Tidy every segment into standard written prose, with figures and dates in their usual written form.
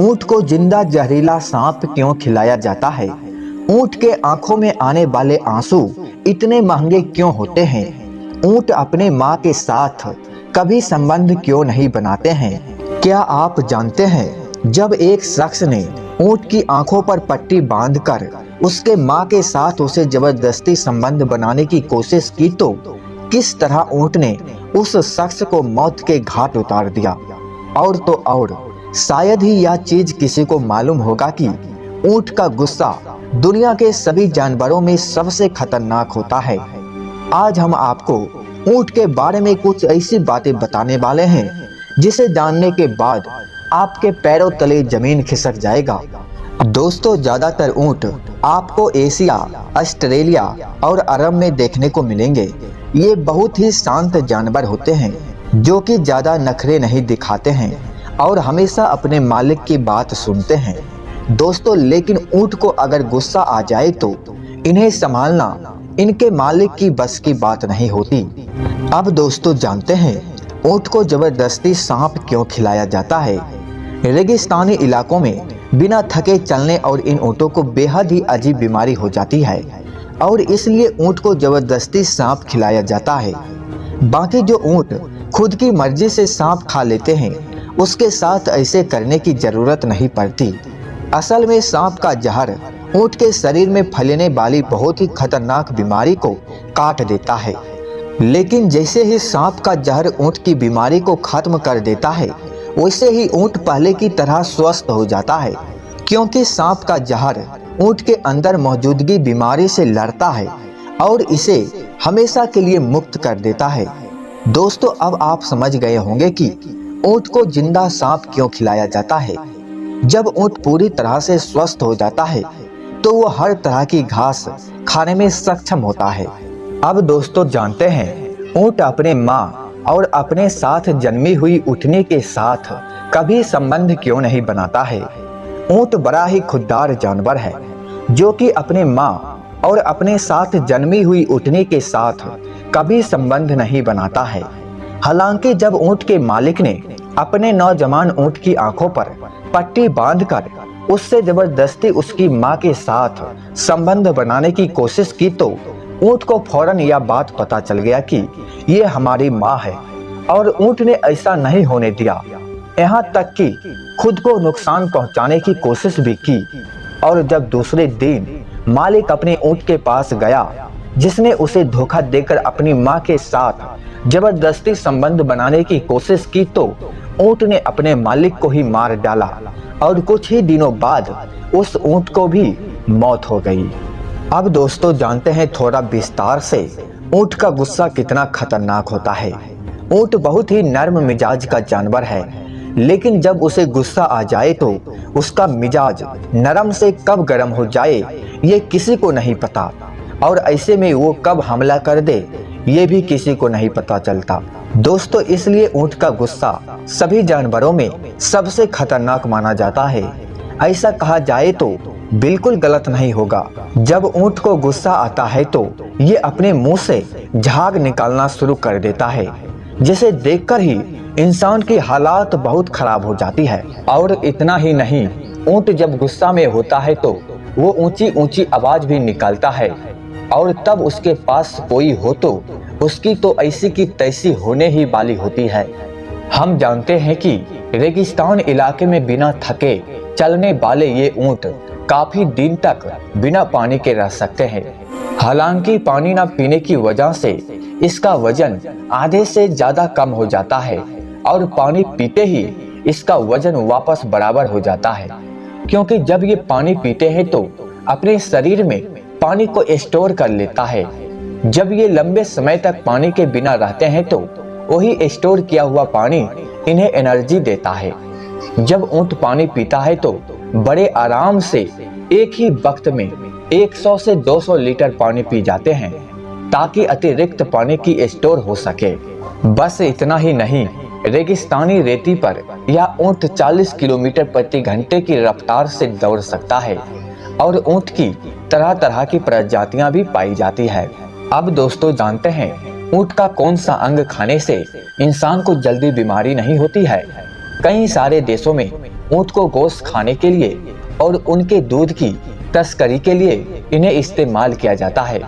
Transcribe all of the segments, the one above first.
ऊंट को जिंदा जहरीला सांप क्यों खिलाया जाता है? ऊंट के आंखों में आने वाले आंसू इतने महंगे क्यों होते हैं? ऊंट अपने माँ के साथ कभी संबंध क्यों नहीं बनाते हैं? क्या आप जानते हैं, जब एक शख्स ने ऊंट की आंखों पर पट्टी बांधकर उसके माँ के साथ उसे जबरदस्ती संबंध बनाने की कोशिश की तो किस तरह ऊंट ने उस शख्स को मौत के घाट उतार दिया। और तो और शायद ही यह चीज किसी को मालूम होगा कि ऊंट का गुस्सा दुनिया के सभी जानवरों में सबसे खतरनाक होता है। आज हम आपको ऊंट के बारे में कुछ ऐसी बातें बताने वाले हैं जिसे जानने के बाद आपके पैरों तले जमीन खिसक जाएगा। दोस्तों, ज्यादातर ऊंट आपको एशिया, ऑस्ट्रेलिया और अरब में देखने को मिलेंगे। ये बहुत ही शांत जानवर होते हैं जो कि ज्यादा नखरे नहीं दिखाते हैं और हमेशा अपने मालिक की बात सुनते हैं। दोस्तों, लेकिन ऊंट को अगर गुस्सा आ जाए तो इन्हें संभालना इनके मालिक की बस की बात नहीं होती। अब दोस्तों, जानते हैं ऊंट को जबरदस्ती सांप क्यों खिलाया जाता है। रेगिस्तानी इलाकों में बिना थके चलने और इन ऊँटों को बेहद ही अजीब बीमारी हो जाती है और इसलिए ऊंट को जबरदस्ती सांप खिलाया जाता है। बाकी जो ऊंट खुद की मर्जी से सांप खा लेते हैं उसके साथ ऐसे करने की जरूरत नहीं पड़ती। असल में सांप का जहर ऊंट के शरीर में फैलने वाली बहुत ही खतरनाक बीमारी को काट देता है। लेकिन जैसे ही सांप का जहर ऊंट की बीमारी को खत्म कर देता है वैसे ही ऊंट पहले की तरह स्वस्थ हो जाता है, क्योंकि सांप का जहर ऊंट के अंदर मौजूदगी बीमारी से लड़ता है और इसे हमेशा के लिए मुक्त कर देता है। दोस्तों, अब आप समझ गए होंगे कि ऊंट को जिंदा सांप क्यों खिलाया जाता है। जब ऊंट पूरी तरह से स्वस्थ हो जाता है तो वो हर तरह की घास खाने में सक्षम होता है। अब दोस्तों, जानते हैं ऊंट अपने माँ और अपने साथ जन्मी हुई ऊँटनी के साथ कभी संबंध क्यों नहीं बनाता है। ऊंट बड़ा ही खुददार जानवर है जो कि अपने माँ और अपने साथ जन्मी हुई ऊँटनी के साथ कभी संबंध नहीं बनाता है। हालांकि जब ऊंट के मालिक ने अपने नौजवान ऊंट की आंखों पर पट्टी बांधकर उससे जबरदस्ती उसकी मां के साथ संबंध बनाने की कोशिश की तो ऊंट को फौरन यह बात पता चल गया कि ये हमारी मां है और ऊंट ने ऐसा नहीं होने दिया। यहाँ तक कि खुद को नुकसान पहुंचाने की कोशिश भी की। और जब दूसरे दिन मालिक अपने ऊंट के पास गया जिसने उसे धोखा देकर अपनी मां के साथ जबरदस्ती संबंध बनाने की कोशिश की तो ऊंट ने अपने मालिक को ही मार डाला और कुछ ही दिनों बाद उस ऊंट को भी मौत हो गई। अब दोस्तों, जानते हैं थोड़ा विस्तार से ऊंट का गुस्सा कितना खतरनाक होता है। ऊंट बहुत ही नर्म मिजाज का जानवर है, लेकिन जब उसे गुस्सा आ जाए तो उसका मिजाज नरम से कब गर्म हो जाए ये किसी को नहीं पता और ऐसे में वो कब हमला कर दे ये भी किसी को नहीं पता चलता। दोस्तों, इसलिए ऊंट का गुस्सा सभी जानवरों में सबसे खतरनाक माना जाता है। ऐसा कहा जाए तो बिल्कुल गलत नहीं होगा। जब ऊंट को गुस्सा आता है तो ये अपने मुंह से झाग निकालना शुरू कर देता है, जिसे देखकर ही इंसान की हालात बहुत खराब हो जाती है। और इतना ही नहीं, ऊंट जब गुस्सा में होता है तो वो ऊंची ऊंची आवाज भी निकालता है और तब उसके पास कोई हो तो उसकी तो ऐसी की तैसी होने ही वाली होती है। हम जानते हैं कि रेगिस्तान इलाके में बिना थके चलने वाले ये ऊंट काफी दिन तक बिना पानी के रह सकते हैं। हालांकि पानी न पीने की वजह से इसका वजन आधे से ज्यादा कम हो जाता है और पानी पीते ही इसका वजन वापस बराबर हो जाता है, क्योंकि जब ये पानी पीते हैं तो अपने शरीर में पानी को स्टोर कर लेता है। जब ये लंबे समय तक पानी के बिना रहते हैं तो वही स्टोर किया हुआ पानी इन्हें एनर्जी देता है। जब ऊंट पानी पीता है तो बड़े आराम से एक ही वक्त में 100 से 200 लीटर पानी पी जाते हैं ताकि अतिरिक्त पानी की स्टोर हो सके। बस इतना ही नहीं, रेगिस्तानी रेती पर यह ऊंट 40 किलोमीटर प्रति घंटे की रफ्तार से दौड़ सकता है और ऊंट की तरह तरह की प्रजातियां भी पाई जाती है। अब दोस्तों, जानते हैं ऊंट का कौन सा अंग खाने से इंसान को जल्दी बीमारी नहीं होती है। कई सारे देशों में ऊँट को गोश्त खाने के लिए और उनके दूध की तस्करी के लिए इन्हें इस्तेमाल किया जाता है।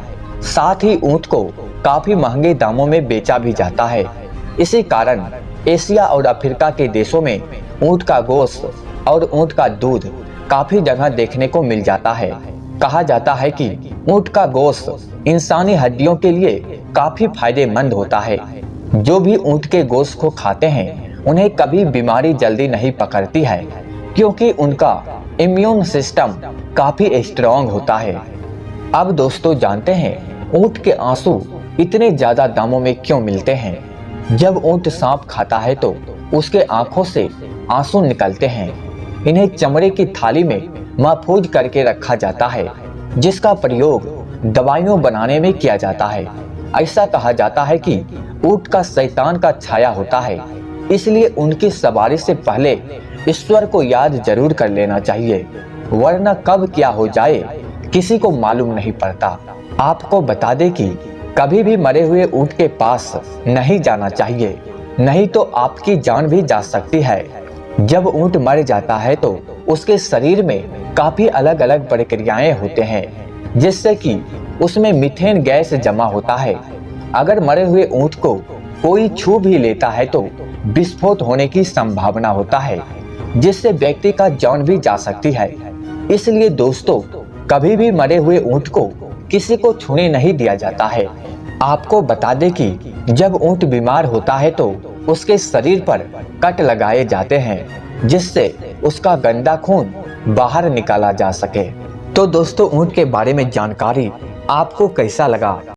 साथ ही ऊँट को काफी महंगे दामों में बेचा भी जाता है। इसी कारण एशिया और अफ्रीका के देशों में ऊँट का गोश्त और ऊँट का दूध काफी जगह देखने को मिल जाता है। कहा जाता है कि ऊँट का गोश्त इंसानी हड्डियों के लिए काफी फायदेमंद होता है। जो भी ऊँट के गोश्त को खाते हैं उन्हें कभी बीमारी जल्दी नहीं पकड़ती है, क्योंकि उनका इम्यून सिस्टम काफी स्ट्रॉन्ग होता है। अब दोस्तों जानते हैं ऊँट के आंसू इतने ज्यादा दामों में क्यों मिलते हैं। जब ऊँट सांप खाता है तो उसके आंखों से आंसू निकलते हैं। इन्हें चमड़े की थाली में महफूज करके रखा जाता है, जिसका प्रयोग दवाइयों बनाने में किया जाता है। ऐसा कहा जाता है कि ऊँट का शैतान का छाया होता है, इसलिए उनकी सवारी से पहले ईश्वर को याद जरूर कर लेना चाहिए, वरना कब क्या हो जाए किसी को मालूम नहीं पड़ता। आपको बता दें कि कभी भी मरे हुए ऊँट के पास नहीं जाना चाहिए, नहीं तो आपकी जान भी जा सकती है। जब ऊँट मर जाता है तो उसके शरीर में काफी अलग अलग प्रक्रियाएं होते हैं, जिससे कि उसमें मीथेन गैस जमा होता है। अगर मरे हुए ऊँट को कोई छू भी लेता है तो विस्फोट होने की संभावना होता है, जिससे व्यक्ति का जान भी जा सकती है। इसलिए दोस्तों कभी भी मरे हुए ऊँट को किसी को छूने नहीं दिया जाता है। आपको बता दें कि जब ऊँट बीमार होता है तो उसके शरीर पर कट लगाए जाते हैं, जिससे उसका गंदा खून बाहर निकाला जा सके। तो दोस्तों ऊँट के बारे में जानकारी आपको कैसा लगा